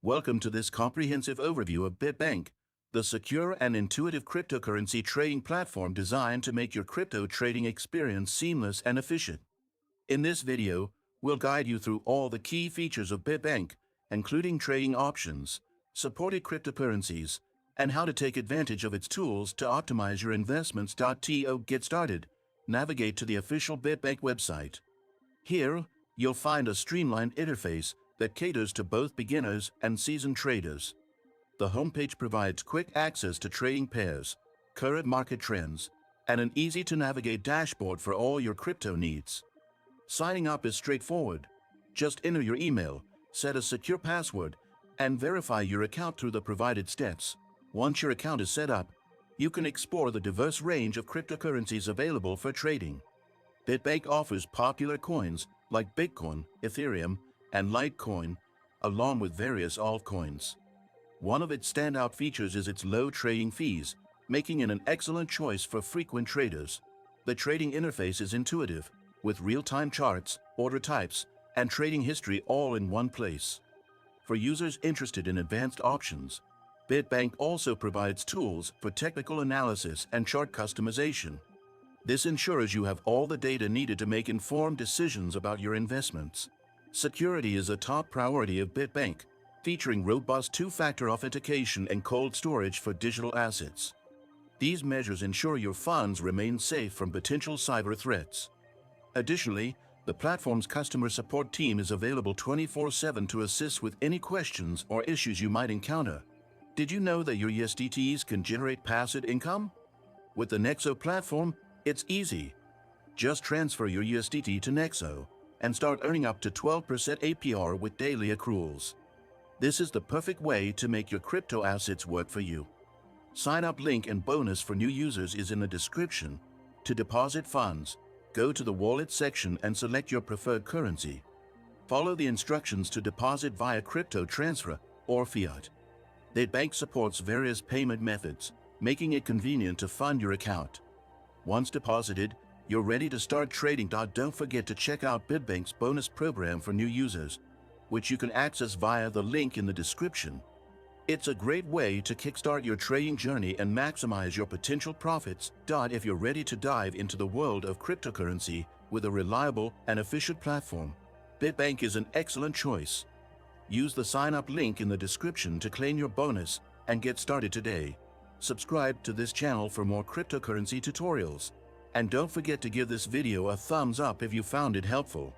Welcome to this comprehensive overview of Bitbank, the secure and intuitive cryptocurrency trading platform designed to make your crypto trading experience seamless and efficient. In this video, we'll guide you through all the key features of Bitbank, including trading options, supported cryptocurrencies, and how to take advantage of its tools to optimize your investments. To get started, navigate to the official Bitbank website. Here, you'll find a streamlined interface that caters to both beginners and seasoned traders. The homepage provides quick access to trading pairs, current market trends, and an easy-to-navigate dashboard for all your crypto needs. Signing up is straightforward. Just enter your email, set a secure password, and verify your account through the provided steps. Once your account is set up, you can explore the diverse range of cryptocurrencies available for trading. Bitbank offers popular coins like Bitcoin, Ethereum, and Litecoin, along with various altcoins. One of its standout features is its low trading fees, making it an excellent choice for frequent traders. The trading interface is intuitive, with real-time charts, order types, and trading history all in one place. For users interested in advanced options, Bitbank also provides tools for technical analysis and chart customization. This ensures you have all the data needed to make informed decisions about your investments. Security is a top priority of Bitbank, featuring robust two-factor authentication and cold storage for digital assets. These measures ensure your funds remain safe from potential cyber threats. Additionally, the platform's customer support team is available 24/7 to assist with any questions or issues you might encounter. Did you know that your USDTs can generate passive income? With the Nexo platform, it's easy. Just transfer your USDT to Nexo and start earning up to 12% APR with daily accruals. This is the perfect way to make your crypto assets work for you. Sign up link and bonus for new users is in the description. To deposit funds, go to the wallet section and select your preferred currency. Follow the instructions to deposit via crypto transfer or fiat. Bitbank supports various payment methods, making it convenient to fund your account. Once deposited, you're ready to start trading. Don't forget to check out Bitbank's bonus program for new users, which you can access via the link in the description. It's a great way to kickstart your trading journey and maximize your potential profits. If you're ready to dive into the world of cryptocurrency with a reliable and efficient platform, Bitbank is an excellent choice. Use the sign-up link in the description to claim your bonus and get started today. Subscribe to this channel for more cryptocurrency tutorials. And don't forget to give this video a thumbs up if you found it helpful.